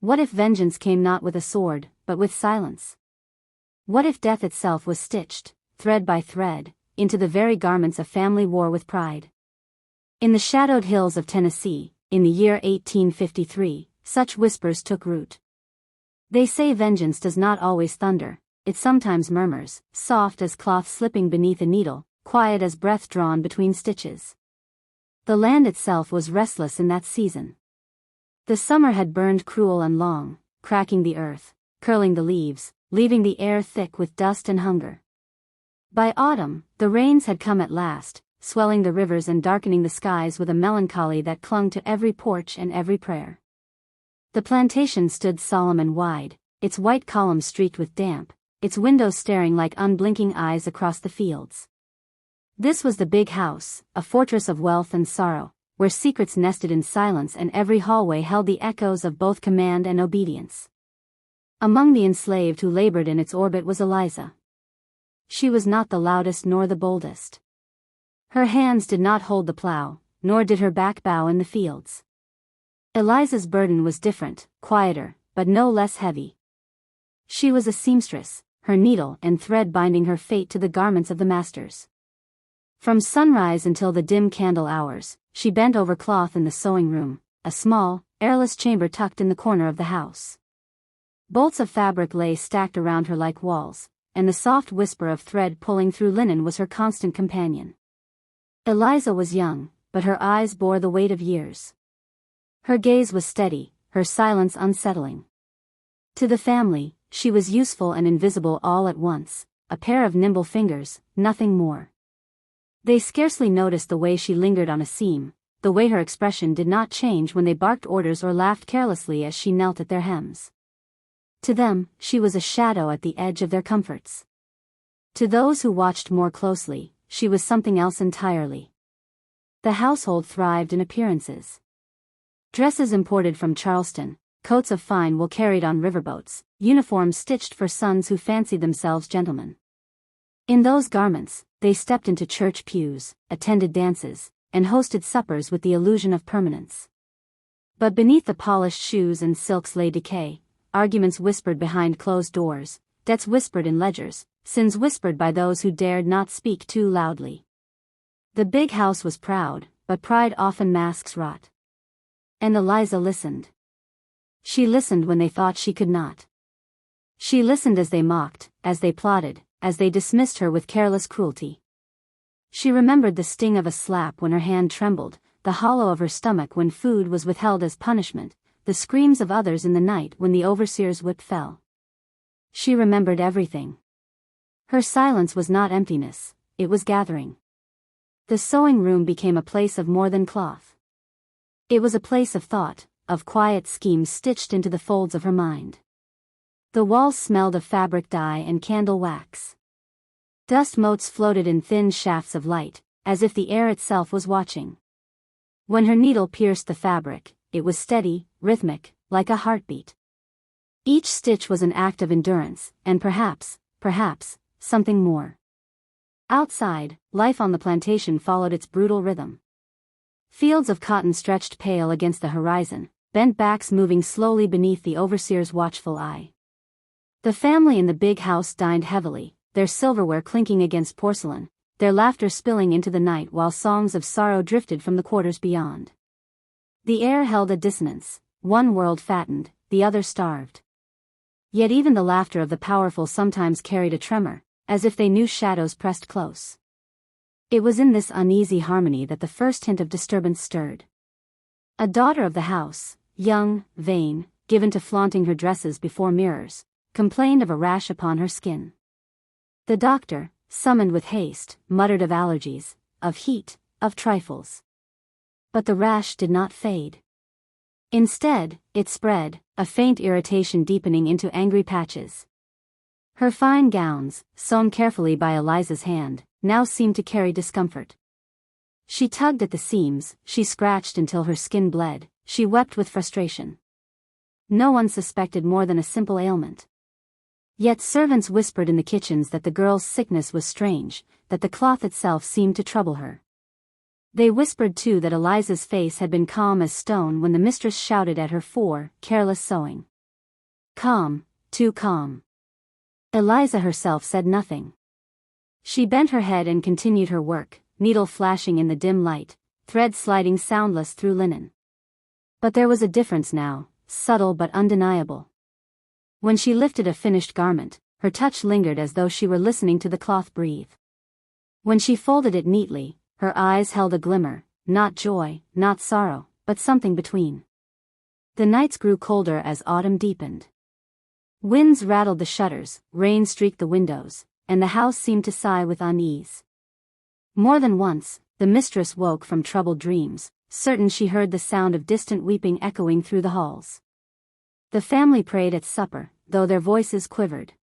What if vengeance came not with a sword, but with silence? What if death itself was stitched, thread by thread, into the very garments of family war with pride? In the shadowed hills of Tennessee, in the year 1853, such whispers took root. They say vengeance does not always thunder, it sometimes murmurs, soft as cloth slipping beneath a needle, quiet as breath drawn between stitches. The land itself was restless in that season. The summer had burned cruel and long, cracking the earth, curling the leaves, leaving the air thick with dust and hunger. By autumn, the rains had come at last, swelling the rivers and darkening the skies with a melancholy that clung to every porch and every prayer. The plantation stood solemn and wide, its white columns streaked with damp, its windows staring like unblinking eyes across the fields. This was the big house, a fortress of wealth and sorrow, where secrets nested in silence and every hallway held the echoes of both command and obedience. Among the enslaved who labored in its orbit was Eliza. She was not the loudest nor the boldest. Her hands did not hold the plow, nor did her back bow in the fields. Eliza's burden was different, quieter, but no less heavy. She was a seamstress, her needle and thread binding her fate to the garments of the masters. From sunrise until the dim candle hours, she bent over cloth in the sewing room, a small, airless chamber tucked in the corner of the house. Bolts of fabric lay stacked around her like walls, and the soft whisper of thread pulling through linen was her constant companion. Eliza was young, but her eyes bore the weight of years. Her gaze was steady, her silence unsettling. To the family, she was useful and invisible all at once, a pair of nimble fingers, nothing more. They scarcely noticed the way she lingered on a seam, the way her expression did not change when they barked orders or laughed carelessly as she knelt at their hems. To them, she was a shadow at the edge of their comforts. To those who watched more closely, she was something else entirely. The household thrived in appearances. Dresses imported from Charleston, coats of fine wool carried on riverboats, uniforms stitched for sons who fancied themselves gentlemen. In those garments, they stepped into church pews, attended dances, and hosted suppers with the illusion of permanence. But beneath the polished shoes and silks lay decay, arguments whispered behind closed doors, debts whispered in ledgers, sins whispered by those who dared not speak too loudly. The big house was proud, but pride often masks rot. And Eliza listened. She listened when they thought she could not. She listened as they mocked, as they plotted, as they dismissed her with careless cruelty. She remembered the sting of a slap when her hand trembled, the hollow of her stomach when food was withheld as punishment, the screams of others in the night when the overseer's whip fell. She remembered everything. Her silence was not emptiness, it was gathering. The sewing room became a place of more than cloth. It was a place of thought, of quiet schemes stitched into the folds of her mind. The walls smelled of fabric dye and candle wax. Dust motes floated in thin shafts of light, as if the air itself was watching. When her needle pierced the fabric, it was steady, rhythmic, like a heartbeat. Each stitch was an act of endurance, and perhaps, something more. Outside, life on the plantation followed its brutal rhythm. Fields of cotton stretched pale against the horizon, bent backs moving slowly beneath the overseer's watchful eye. The family in the big house dined heavily, their silverware clinking against porcelain, their laughter spilling into the night while songs of sorrow drifted from the quarters beyond. The air held a dissonance, one world fattened, the other starved. Yet even the laughter of the powerful sometimes carried a tremor, as if they knew shadows pressed close. It was in this uneasy harmony that the first hint of disturbance stirred. A daughter of the house, young, vain, given to flaunting her dresses before mirrors, complained of a rash upon her skin. The doctor, summoned with haste, muttered of allergies, of heat, of trifles. But the rash did not fade. Instead, it spread, a faint irritation deepening into angry patches. Her fine gowns, sewn carefully by Eliza's hand, now seemed to carry discomfort. She tugged at the seams, she scratched until her skin bled, she wept with frustration. No one suspected more than a simple ailment. Yet servants whispered in the kitchens that the girl's sickness was strange, that the cloth itself seemed to trouble her. They whispered too that Eliza's face had been calm as stone when the mistress shouted at her for careless sewing. Calm, too calm. Eliza herself said nothing. She bent her head and continued her work, needle flashing in the dim light, thread sliding soundless through linen. But there was a difference now, subtle but undeniable. When she lifted a finished garment, her touch lingered as though she were listening to the cloth breathe. When she folded it neatly, her eyes held a glimmer, not joy, not sorrow, but something between. The nights grew colder as autumn deepened. Winds rattled the shutters, rain streaked the windows, and the house seemed to sigh with unease. More than once, the mistress woke from troubled dreams, certain she heard the sound of distant weeping echoing through the halls. The family prayed at supper, though their voices quivered.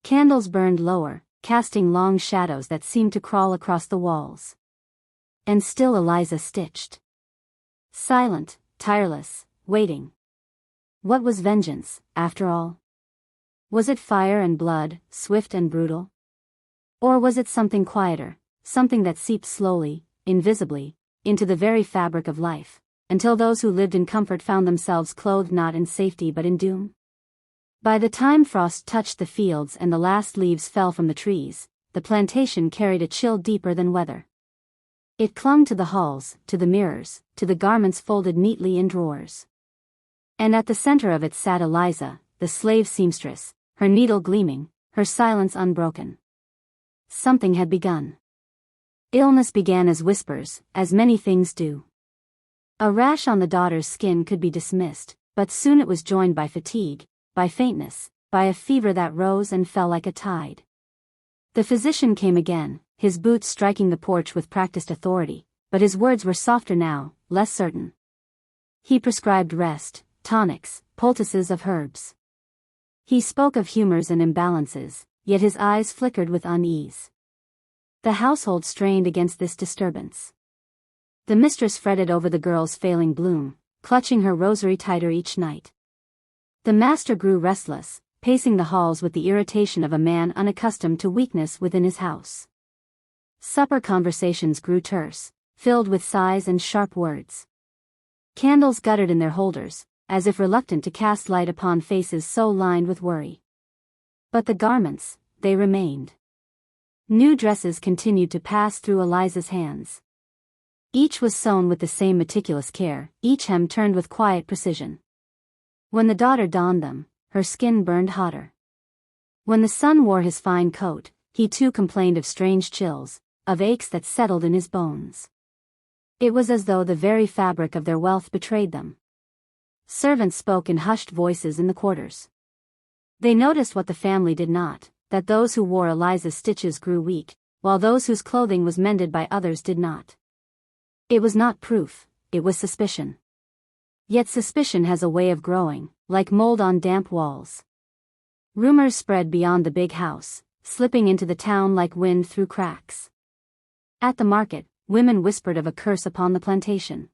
Candles burned lower, casting long shadows that seemed to crawl across the walls. And still Eliza stitched. Silent, tireless, waiting. What was vengeance, after all? Was it fire and blood, swift and brutal? Or was it something quieter, something that seeped slowly, invisibly, into the very fabric of life, until those who lived in comfort found themselves clothed not in safety but in doom? By the time frost touched the fields and the last leaves fell from the trees, the plantation carried a chill deeper than weather. It clung to the halls, to the mirrors, to the garments folded neatly in drawers. And at the center of it sat Eliza, the slave seamstress, her needle gleaming, her silence unbroken. Something had begun. Illness began as whispers, as many things do. A rash on the daughter's skin could be dismissed, but soon it was joined by fatigue, by faintness, by a fever that rose and fell like a tide. The physician came again, his boots striking the porch with practiced authority, but his words were softer now, less certain. He prescribed rest, tonics, poultices of herbs. He spoke of humors and imbalances, yet his eyes flickered with unease. The household strained against this disturbance. The mistress fretted over the girl's failing bloom, clutching her rosary tighter each night. The master grew restless, pacing the halls with the irritation of a man unaccustomed to weakness within his house. Supper conversations grew terse, filled with sighs and sharp words. Candles guttered in their holders, as if reluctant to cast light upon faces so lined with worry. But the garments, they remained. New dresses continued to pass through Eliza's hands. Each was sewn with the same meticulous care, each hem turned with quiet precision. When the daughter donned them, her skin burned hotter. When the son wore his fine coat, he too complained of strange chills, of aches that settled in his bones. It was as though the very fabric of their wealth betrayed them. Servants spoke in hushed voices in the quarters. They noticed what the family did not, that those who wore Eliza's stitches grew weak, while those whose clothing was mended by others did not. It was not proof, it was suspicion. Yet suspicion has a way of growing, like mold on damp walls. Rumors spread beyond the big house, slipping into the town like wind through cracks. At the market, women whispered of a curse upon the plantation.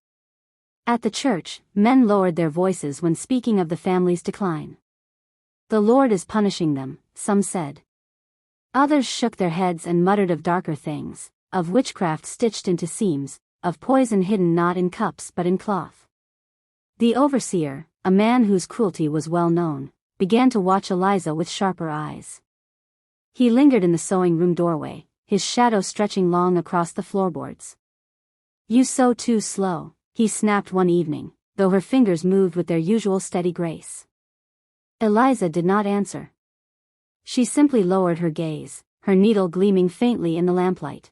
At the church, men lowered their voices when speaking of the family's decline. The Lord is punishing them, some said. Others shook their heads and muttered of darker things, of witchcraft stitched into seams, of poison hidden not in cups but in cloth. The overseer, a man whose cruelty was well known, began to watch Eliza with sharper eyes. He lingered in the sewing-room doorway, his shadow stretching long across the floorboards. "You sew too slow," he snapped one evening, though her fingers moved with their usual steady grace. Eliza did not answer. She simply lowered her gaze, her needle gleaming faintly in the lamplight.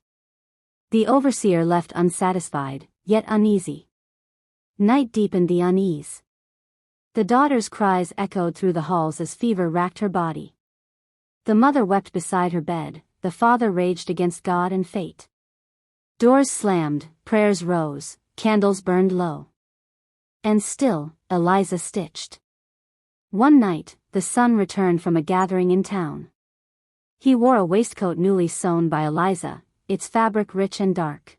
The overseer left unsatisfied, yet uneasy. Night deepened the unease. The daughter's cries echoed through the halls as fever racked her body. The mother wept beside her bed, the father raged against God and fate. Doors slammed, prayers rose, candles burned low. And still, Eliza stitched. One night, the son returned from a gathering in town. He wore a waistcoat newly sewn by Eliza, its fabric rich and dark.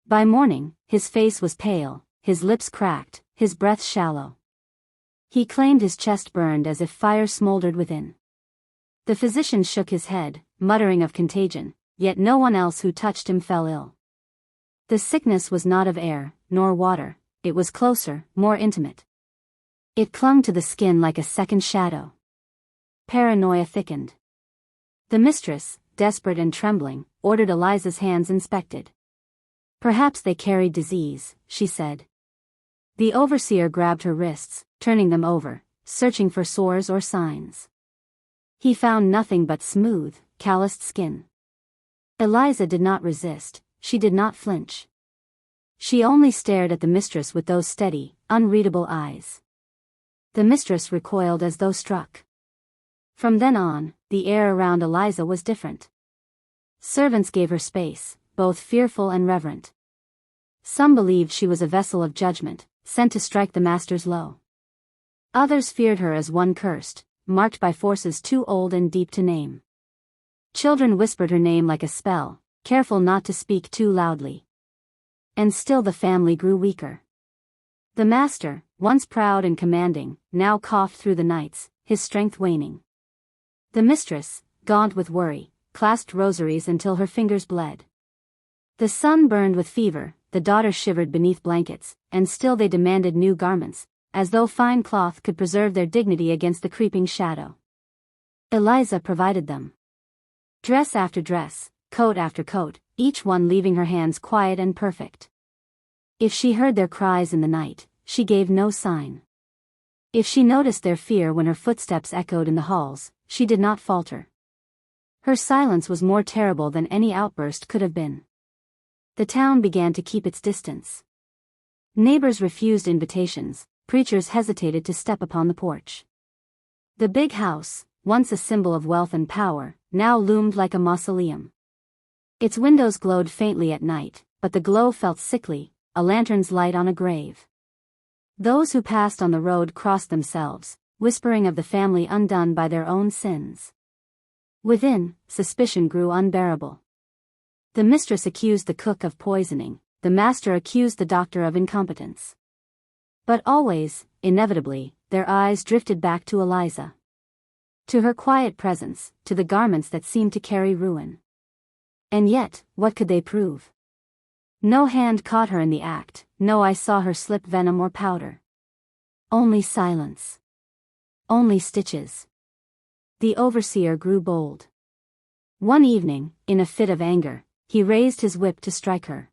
By morning, his face was pale, his lips cracked, his breath shallow. He claimed his chest burned as if fire smoldered within. The physician shook his head, muttering of contagion, yet no one else who touched him fell ill. The sickness was not of air, nor water, it was closer, more intimate. It clung to the skin like a second shadow. Paranoia thickened. The mistress, desperate and trembling, ordered Eliza's hands inspected. Perhaps they carried disease, she said. The overseer grabbed her wrists, turning them over, searching for sores or signs. He found nothing but smooth, calloused skin. Eliza did not resist, she did not flinch. She only stared at the mistress with those steady, unreadable eyes. The mistress recoiled as though struck. From then on, the air around Eliza was different. Servants gave her space, both fearful and reverent. Some believed she was a vessel of judgment, sent to strike the master's blow. Others feared her as one cursed, marked by forces too old and deep to name. Children whispered her name like a spell, careful not to speak too loudly. And still the family grew weaker. The master, once proud and commanding, now coughed through the nights, his strength waning. The mistress, gaunt with worry, clasped rosaries until her fingers bled. The son burned with fever, the daughter shivered beneath blankets, and still they demanded new garments, as though fine cloth could preserve their dignity against the creeping shadow. Eliza provided them. Dress after dress, coat after coat, each one leaving her hands quiet and perfect. If she heard their cries in the night, she gave no sign. If she noticed their fear when her footsteps echoed in the halls, she did not falter. Her silence was more terrible than any outburst could have been. The town began to keep its distance. Neighbors refused invitations, preachers hesitated to step upon the porch. The big house, once a symbol of wealth and power, now loomed like a mausoleum. Its windows glowed faintly at night, but the glow felt sickly, a lantern's light on a grave. Those who passed on the road crossed themselves, whispering of the family undone by their own sins. Within, suspicion grew unbearable. The mistress accused the cook of poisoning, the master accused the doctor of incompetence. But always, inevitably, their eyes drifted back to Eliza. To her quiet presence, to the garments that seemed to carry ruin. And yet, what could they prove? No hand caught her in the act, no eye saw her slip venom or powder. Only silence. Only stitches. The overseer grew bold. One evening, in a fit of anger, he raised his whip to strike her.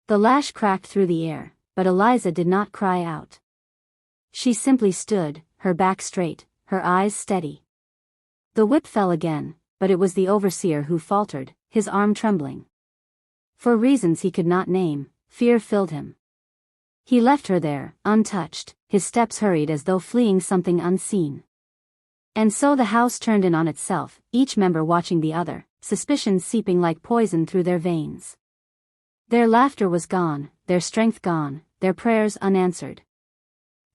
The lash cracked through the air, but Eliza did not cry out. She simply stood, her back straight, her eyes steady. The whip fell again, but it was the overseer who faltered, his arm trembling. For reasons he could not name, fear filled him. He left her there, untouched, his steps hurried as though fleeing something unseen. And so the house turned in on itself, each member watching the other, suspicion seeping like poison through their veins. Their laughter was gone, their strength gone, their prayers unanswered.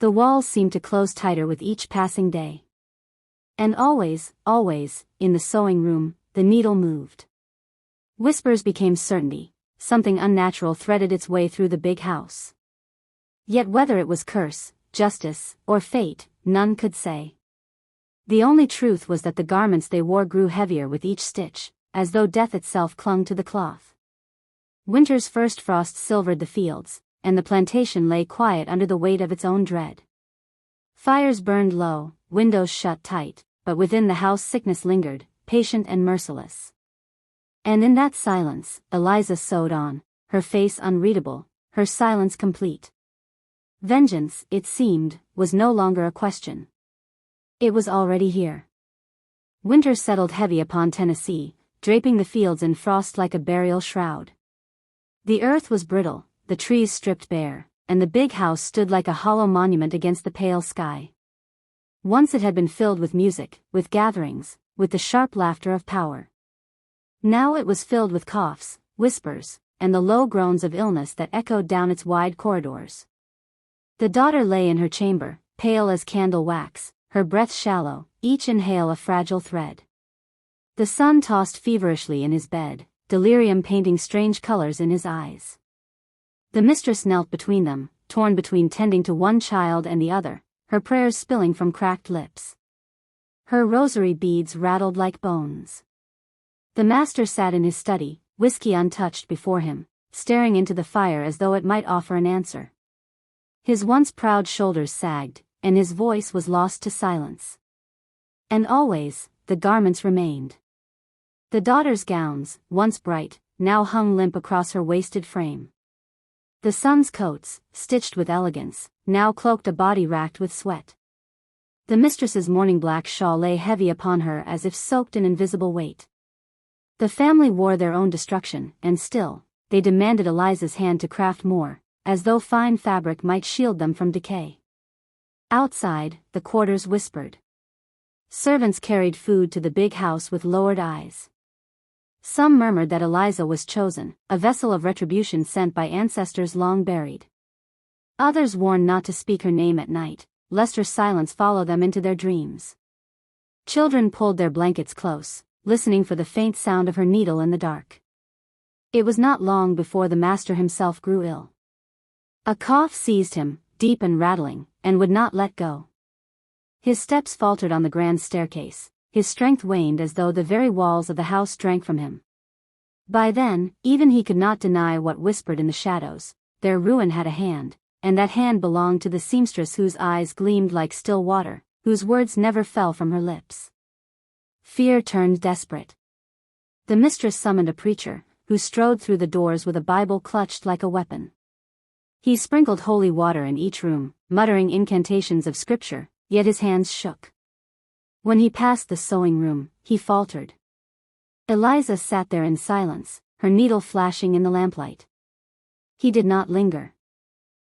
The walls seemed to close tighter with each passing day. And always, always, in the sewing room, the needle moved. Whispers became certainty, something unnatural threaded its way through the big house. Yet whether it was curse, justice, or fate, none could say. The only truth was that the garments they wore grew heavier with each stitch, as though death itself clung to the cloth. Winter's first frost silvered the fields, and the plantation lay quiet under the weight of its own dread. Fires burned low, windows shut tight, but within the house sickness lingered, patient and merciless. And in that silence, Eliza sewed on, her face unreadable, her silence complete. Vengeance, it seemed, was no longer a question. It was already here. Winter settled heavy upon Tennessee, draping the fields in frost like a burial shroud. The earth was brittle, the trees stripped bare, and the big house stood like a hollow monument against the pale sky. Once it had been filled with music, with gatherings, with the sharp laughter of power. Now it was filled with coughs, whispers, and the low groans of illness that echoed down its wide corridors. The daughter lay in her chamber, pale as candle wax, her breath shallow, each inhale a fragile thread. The son tossed feverishly in his bed, delirium painting strange colors in his eyes. The mistress knelt between them, torn between tending to one child and the other, her prayers spilling from cracked lips. Her rosary beads rattled like bones. The master sat in his study, whiskey untouched before him, staring into the fire as though it might offer an answer. His once proud shoulders sagged, and his voice was lost to silence. And always, the garments remained. The daughter's gowns, once bright, now hung limp across her wasted frame. The son's coats, stitched with elegance, now cloaked a body racked with sweat. The mistress's mourning black shawl lay heavy upon her as if soaked in invisible weight. The family wore their own destruction, and still, they demanded Eliza's hand to craft more, as though fine fabric might shield them from decay. Outside, the quarters whispered. Servants carried food to the big house with lowered eyes. Some murmured that Eliza was chosen, a vessel of retribution sent by ancestors long buried. Others warned not to speak her name at night, lest her silence follow them into their dreams. Children pulled their blankets close, listening for the faint sound of her needle in the dark. It was not long before the master himself grew ill. A cough seized him, deep and rattling, and would not let go. His steps faltered on the grand staircase, his strength waned as though the very walls of the house drank from him. By then, even he could not deny what whispered in the shadows, their ruin had a hand, and that hand belonged to the seamstress whose eyes gleamed like still water, whose words never fell from her lips. Fear turned desperate. The mistress summoned a preacher, who strode through the doors with a Bible clutched like a weapon. He sprinkled holy water in each room, muttering incantations of scripture, yet his hands shook. When he passed the sewing room, he faltered. Eliza sat there in silence, her needle flashing in the lamplight. He did not linger.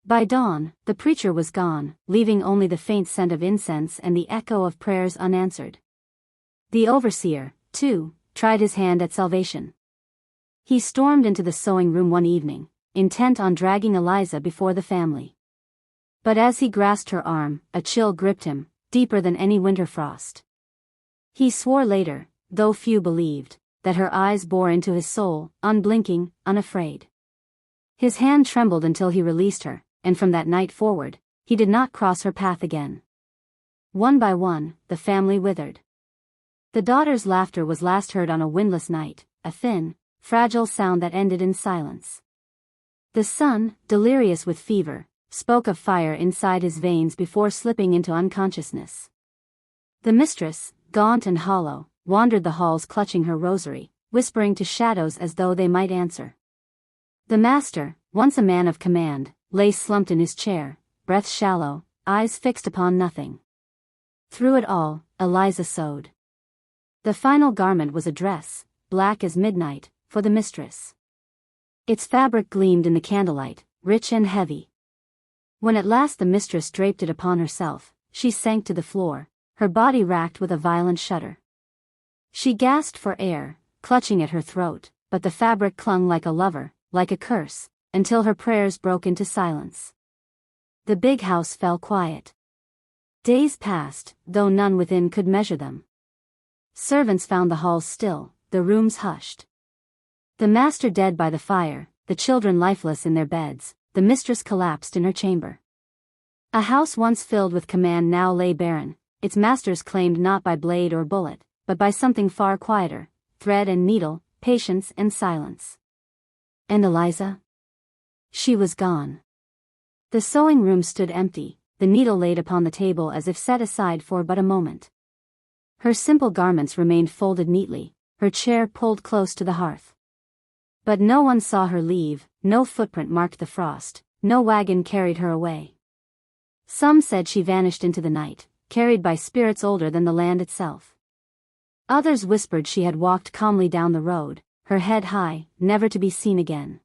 By dawn, the preacher was gone, leaving only the faint scent of incense and the echo of prayers unanswered. The overseer, too, tried his hand at salvation. He stormed into the sewing room one evening, intent on dragging Eliza before the family. But as he grasped her arm, a chill gripped him, deeper than any winter frost. He swore later, though few believed, that her eyes bore into his soul, unblinking, unafraid. His hand trembled until he released her, and from that night forward, he did not cross her path again. One by one, the family withered. The daughter's laughter was last heard on a windless night, a thin, fragile sound that ended in silence. The son, delirious with fever, spoke of fire inside his veins before slipping into unconsciousness. The mistress, gaunt and hollow, wandered the halls clutching her rosary, whispering to shadows as though they might answer. The master, once a man of command, lay slumped in his chair, breath shallow, eyes fixed upon nothing. Through it all, Eliza sewed. The final garment was a dress, black as midnight, for the mistress. Its fabric gleamed in the candlelight, rich and heavy. When at last the mistress draped it upon herself, she sank to the floor, her body racked with a violent shudder. She gasped for air, clutching at her throat, but the fabric clung like a lover, like a curse, until her prayers broke into silence. The big house fell quiet. Days passed, though none within could measure them. Servants found the halls still, the rooms hushed. The master dead by the fire, the children lifeless in their beds, the mistress collapsed in her chamber. A house once filled with command now lay barren, its masters claimed not by blade or bullet, but by something far quieter, thread and needle, patience and silence. And Eliza? She was gone. The sewing room stood empty, the needle laid upon the table as if set aside for but a moment. Her simple garments remained folded neatly, her chair pulled close to the hearth. But no one saw her leave, no footprint marked the frost, no wagon carried her away. Some said she vanished into the night, carried by spirits older than the land itself. Others whispered she had walked calmly down the road, her head high, never to be seen again.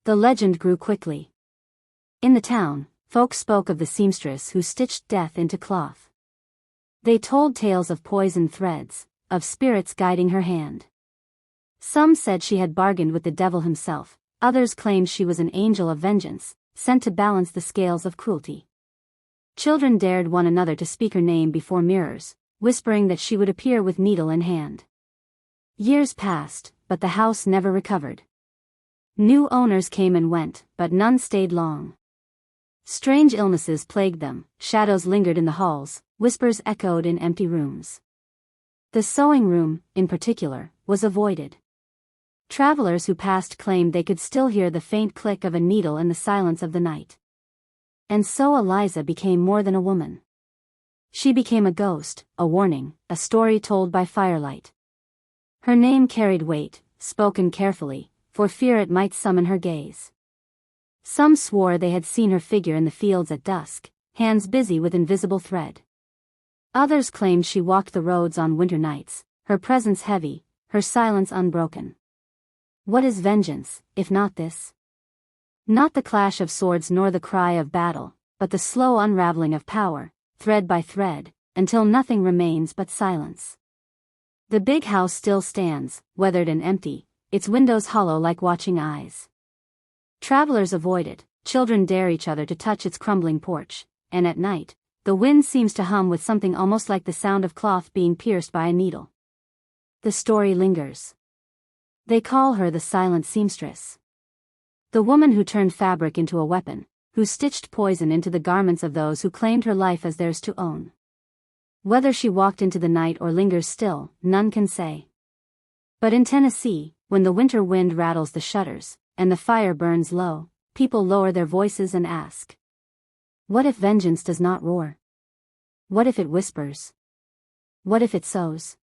The legend grew quickly. In the town, folk spoke of the seamstress who stitched death into cloth. They told tales of poisoned threads, of spirits guiding her hand. Some said she had bargained with the devil himself, others claimed she was an angel of vengeance, sent to balance the scales of cruelty. Children dared one another to speak her name before mirrors, whispering that she would appear with needle in hand. Years passed, but the house never recovered. New owners came and went, but none stayed long. Strange illnesses plagued them, shadows lingered in the halls, whispers echoed in empty rooms. The sewing room, in particular, was avoided. Travelers who passed claimed they could still hear the faint click of a needle in the silence of the night. And so Eliza became more than a woman. She became a ghost, a warning, a story told by firelight. Her name carried weight, spoken carefully, for fear it might summon her gaze. Some swore they had seen her figure in the fields at dusk, hands busy with invisible thread. Others claimed she walked the roads on winter nights, her presence heavy, her silence unbroken. What is vengeance, if not this? Not the clash of swords nor the cry of battle, but the slow unraveling of power, thread by thread, until nothing remains but silence. The big house still stands, weathered and empty, its windows hollow like watching eyes. Travelers avoid it, children dare each other to touch its crumbling porch, and at night, the wind seems to hum with something almost like the sound of cloth being pierced by a needle. The story lingers. They call her the silent seamstress. The woman who turned fabric into a weapon, who stitched poison into the garments of those who claimed her life as theirs to own. Whether she walked into the night or lingers still, none can say. But in Tennessee, when the winter wind rattles the shutters, and the fire burns low, people lower their voices and ask, what if vengeance does not roar? What if it whispers? What if it sows?